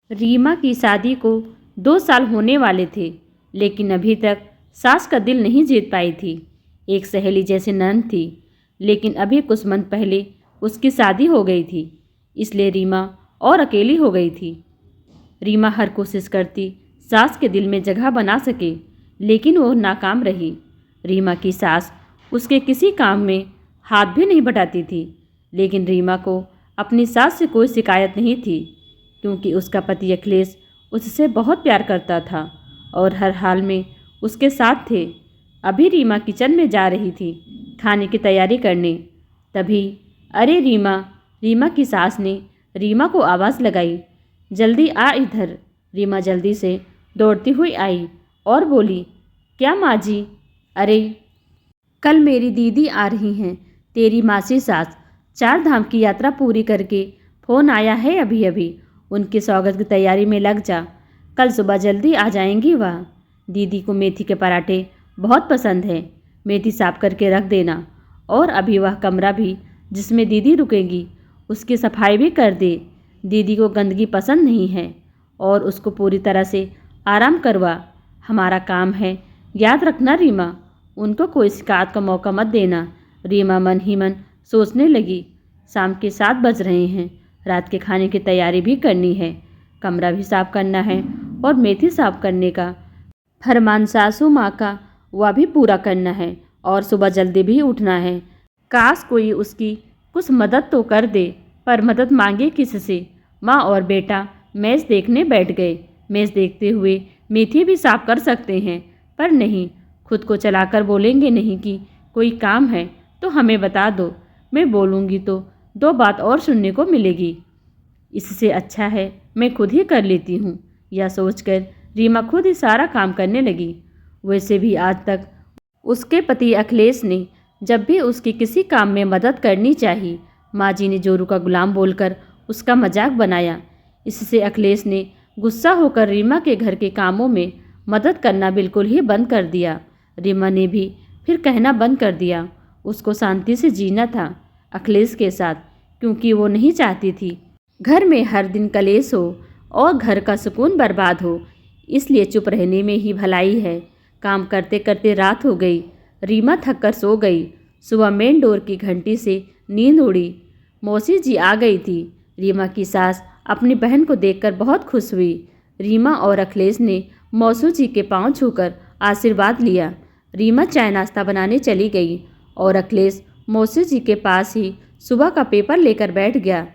रीमा की शादी को 2 साल होने वाले थे, लेकिन अभी तक सास का दिल नहीं जीत पाई थी। एक सहेली जैसी ननद थी, लेकिन अभी कुछ मंथ पहले उसकी शादी हो गई थी, इसलिए रीमा और अकेली हो गई थी। रीमा हर कोशिश करती सास के दिल में जगह बना सके, लेकिन वो नाकाम रही। रीमा की सास उसके किसी काम में हाथ भी नहीं बटाती थी, लेकिन रीमा को अपनी सास से कोई शिकायत नहीं थी, क्योंकि उसका पति अखिलेश उससे बहुत प्यार करता था और हर हाल में उसके साथ थे। अभी रीमा किचन में जा रही थी खाने की तैयारी करने, तभी अरे रीमा, रीमा की सास ने रीमा को आवाज़ लगाई, जल्दी आ इधर। रीमा जल्दी से दौड़ती हुई आई और बोली, क्या माँ जी? अरे कल मेरी दीदी आ रही हैं, तेरी मासी सास। 4 धाम की यात्रा पूरी करके फ़ोन आया है अभी अभी, उनके स्वागत की तैयारी में लग जा। कल सुबह जल्दी आ जाएंगी वह। दीदी को मेथी के पराठे बहुत पसंद है, मेथी साफ करके रख देना। और अभी वह कमरा भी जिसमें दीदी रुकेंगी उसकी सफाई भी कर दे। दीदी को गंदगी पसंद नहीं है और उसको पूरी तरह से आराम करवा। हमारा काम है, याद रखना रीमा, उनको कोई शिकायत का मौका मत देना। रीमा मन ही मन सोचने लगी, शाम के 7 बज रहे हैं, रात के खाने की तैयारी भी करनी है, कमरा भी साफ करना है और मेथी साफ करने का फरमान सासू माँ का वह भी पूरा करना है और सुबह जल्दी भी उठना है। काश कोई उसकी कुछ मदद तो कर दे, पर मदद मांगे किससे? माँ और बेटा मैच देखने बैठ गए। मैच देखते हुए मेथी भी साफ कर सकते हैं, पर नहीं, खुद को चलाकर बोलेंगे नहीं कि कोई काम है तो हमें बता दो, मैं बोलूँगी तो 2 बात और सुनने को मिलेगी। इससे अच्छा है मैं खुद ही कर लेती हूँ। यह सोचकर रीमा खुद ही सारा काम करने लगी। वैसे भी आज तक उसके पति अखिलेश ने जब भी उसकी किसी काम में मदद करनी चाहिए, माँ जी ने जोरू का गुलाम बोलकर उसका मजाक बनाया। इससे अखिलेश ने गुस्सा होकर रीमा के घर के कामों में मदद करना बिल्कुल ही बंद कर दिया। रीमा ने भी फिर कहना बंद कर दिया। उसको शांति से जीना था अखिलेश के साथ, क्योंकि वो नहीं चाहती थी घर में हर दिन कलेश हो और घर का सुकून बर्बाद हो। इसलिए चुप रहने में ही भलाई है। काम करते करते रात हो गई। रीमा थक कर सो गई। सुबह मेन डोर की घंटी से नींद उड़ी। मौसी जी आ गई थी। रीमा की सास अपनी बहन को देखकर बहुत खुश हुई। रीमा और अखिलेश ने मौसी जी के पांव छूकर आशीर्वाद लिया। रीमा चाय नाश्ता बनाने चली गई और अखिलेश मौसी जी के पास ही सुबह का पेपर लेकर बैठ गया।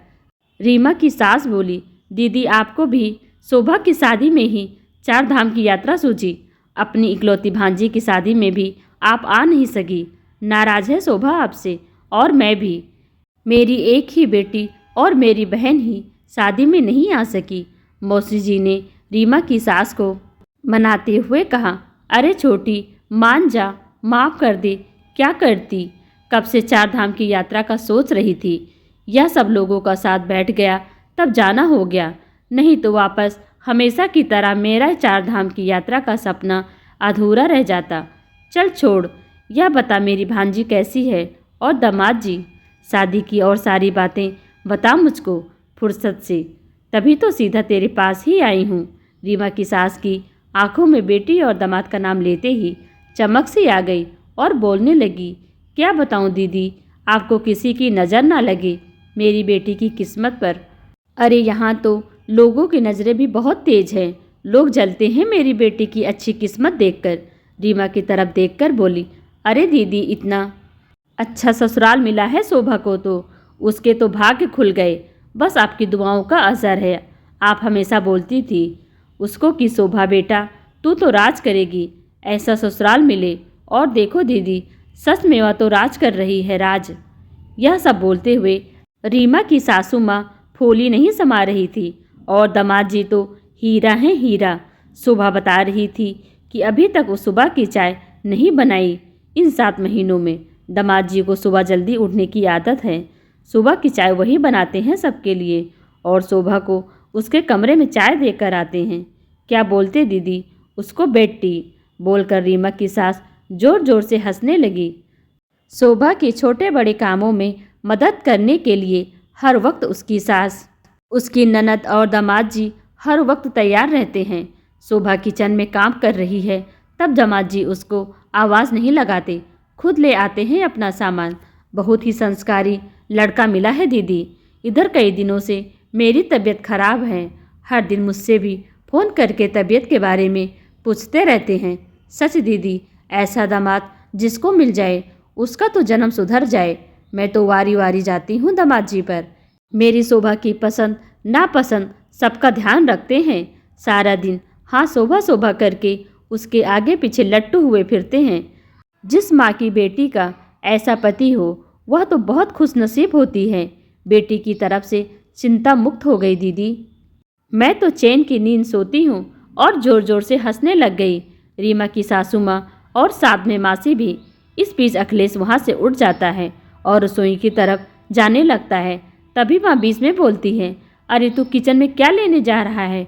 रीमा की सास बोली, दीदी आपको भी शोभा की शादी में ही 4 धाम की यात्रा सूझी, अपनी इकलौती भांजी की शादी में भी आप आ नहीं सकी। नाराज है शोभा आपसे, और मैं भी। मेरी एक ही बेटी और मेरी बहन ही शादी में नहीं आ सकी। मौसी जी ने रीमा की सास को मनाते हुए कहा, अरे छोटी, मान जा, माफ़ कर दे। क्या करती, कब से 4 धाम की यात्रा का सोच रही थी। यह सब लोगों का साथ बैठ गया तब जाना हो गया, नहीं तो वापस हमेशा की तरह मेरा 4 धाम की यात्रा का सपना अधूरा रह जाता। चल छोड़, यह बता मेरी भांजी कैसी है और दामाद जी? शादी की और सारी बातें बता मुझको फुर्सत से, तभी तो सीधा तेरे पास ही आई हूँ। रीमा की सास की आंखों में बेटी और दामाद का नाम लेते ही चमक सी आ गई और बोलने लगी, क्या बताऊँ दीदी, आपको किसी की नज़र ना लगे मेरी बेटी की किस्मत पर। अरे यहाँ तो लोगों की नज़रें भी बहुत तेज हैं, लोग जलते हैं मेरी बेटी की अच्छी किस्मत देखकर। रीमा की तरफ देखकर बोली, अरे दीदी, इतना अच्छा ससुराल मिला है शोभा को तो उसके तो भाग्य खुल गए। बस आपकी दुआओं का असर है। आप हमेशा बोलती थी उसको कि शोभा बेटा, तू तो राज करेगी, ऐसा ससुराल मिले। और देखो दीदी, सच में वह तो राज कर रही है, राज। यह सब बोलते हुए रीमा की सासू माँ फूली नहीं समा रही थी और दामाद जी तो हीरा हैं हीरा। शोभा बता रही थी कि अभी तक वो सुबह की चाय नहीं बनाई। इन 7 महीनों में दामाद जी को सुबह जल्दी उठने की आदत है। सुबह की चाय वही बनाते हैं सबके लिए और शोभा को उसके कमरे में चाय देकर आते हैं। क्या बोलते दीदी, उसको बेड टी बोलकर रीमा की सास जोर जोर से हंसने लगी। शोभा के छोटे बड़े कामों में मदद करने के लिए हर वक्त उसकी सास, उसकी ननद और दामाद जी हर वक्त तैयार रहते हैं। शोभा किचन में काम कर रही है, तब दामाद जी उसको आवाज़ नहीं लगाते, खुद ले आते हैं अपना सामान। बहुत ही संस्कारी लड़का मिला है दीदी। इधर कई दिनों से मेरी तबीयत खराब है, हर दिन मुझसे भी फ़ोन करके तबीयत के बारे में पूछते रहते हैं। सच दीदी, ऐसा दामाद जिसको मिल जाए उसका तो जन्म सुधर जाए। मैं तो वारी वारी जाती हूँ दामाद जी पर। मेरी शोभा की पसंद नापसंद सबका ध्यान रखते हैं। सारा दिन हाँ शोभा शोभा करके उसके आगे पीछे लट्टू हुए फिरते हैं। जिस माँ की बेटी का ऐसा पति हो वह तो बहुत खुशनसीब होती है। बेटी की तरफ से चिंता मुक्त हो गई दीदी। मैं तो चैन की नींद सोती हूँ और ज़ोर ज़ोर से हंसने लग गई। रीमा की सासू माँ और साथ में मासी भी। इस बीच अखिलेश वहाँ से उठ जाता है और रसोई की तरफ जाने लगता है। तभी माँ बीच में बोलती है, अरे तू किचन में क्या लेने जा रहा है?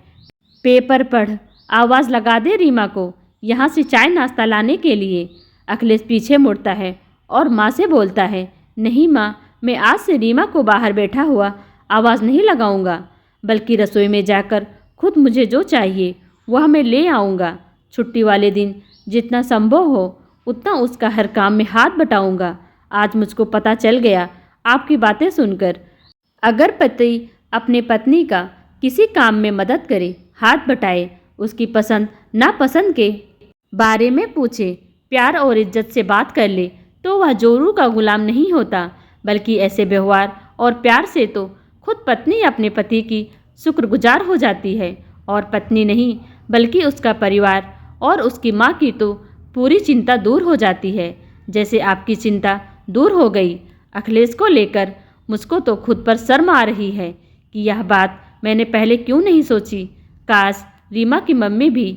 पेपर पढ़। आवाज़ लगा दे रीमा को यहाँ से चाय नाश्ता लाने के लिए। अखिलेश पीछे मुड़ता है और माँ से बोलता है, नहीं माँ, मैं आज से रीमा को बाहर बैठा हुआ आवाज़ नहीं लगाऊंगा, बल्कि रसोई में जाकर खुद मुझे जो चाहिए वह मैं ले आऊँगा। छुट्टी वाले दिन जितना संभव हो उतना उसका हर काम में हाथ बटाऊँगा। आज मुझको पता चल गया आपकी बातें सुनकर, अगर पति अपने पत्नी का किसी काम में मदद करे, हाथ बटाए, उसकी पसंद नापसंद के बारे में पूछे, प्यार और इज्जत से बात कर ले, तो वह जोरू का गुलाम नहीं होता, बल्कि ऐसे व्यवहार और प्यार से तो खुद पत्नी अपने पति की शुक्रगुजार हो जाती है। और पत्नी नहीं बल्कि उसका परिवार और उसकी माँ की तो पूरी चिंता दूर हो जाती है, जैसे आपकी चिंता दूर हो गई। अखिलेश को लेकर मुझको तो खुद पर शर्म आ रही है कि यह बात मैंने पहले क्यों नहीं सोची। काश रीमा की मम्मी भी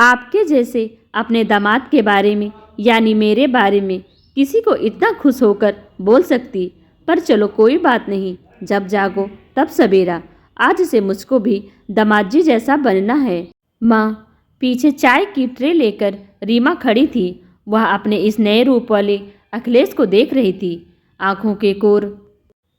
आपके जैसे अपने दामाद के बारे में यानी मेरे बारे में किसी को इतना खुश होकर बोल सकती। पर चलो कोई बात नहीं, जब जागो तब सवेरा। आज से मुझको भी दामाद जी जैसा बनना है। माँ पीछे चाय की ट्रे लेकर रीमा खड़ी थी। वह अपने इस नए रूप वाले अखिलेश को देख रही थी। आंखों के कोर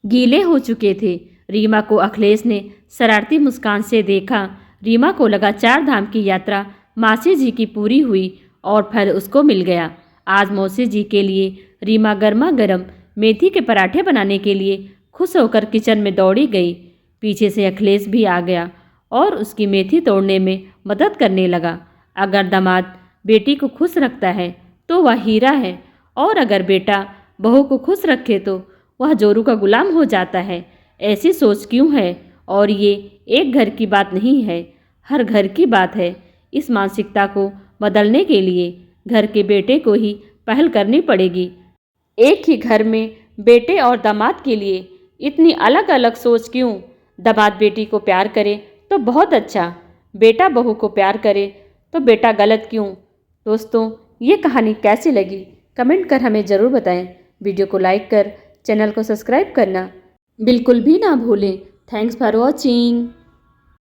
गीले हो चुके थे। रीमा को अखिलेश ने शरारती मुस्कान से देखा। रीमा को लगा 4 धाम की यात्रा मासी जी की पूरी हुई और फल उसको मिल गया। आज मौसी जी के लिए रीमा गर्मा गर्म मेथी के पराठे बनाने के लिए खुश होकर किचन में दौड़ी गई। पीछे से अखिलेश भी आ गया और उसकी मेथी तोड़ने में मदद करने लगा। अगर दामाद बेटी को खुश रखता है तो वह हीरा है, और अगर बेटा बहू को खुश रखे तो वह जोरू का गुलाम हो जाता है। ऐसी सोच क्यों है? और ये एक घर की बात नहीं है, हर घर की बात है। इस मानसिकता को बदलने के लिए घर के बेटे को ही पहल करनी पड़ेगी। एक ही घर में बेटे और दामाद के लिए इतनी अलग अलग सोच क्यों? दामाद बेटी को प्यार करे तो बहुत अच्छा, बेटा बहू को प्यार करे तो बेटा गलत क्यों? दोस्तों, ये कहानी कैसी लगी कमेंट कर हमें ज़रूर बताएं। वीडियो को लाइक कर चैनल को सब्सक्राइब करना बिल्कुल भी ना भूलें। Thanks for watching.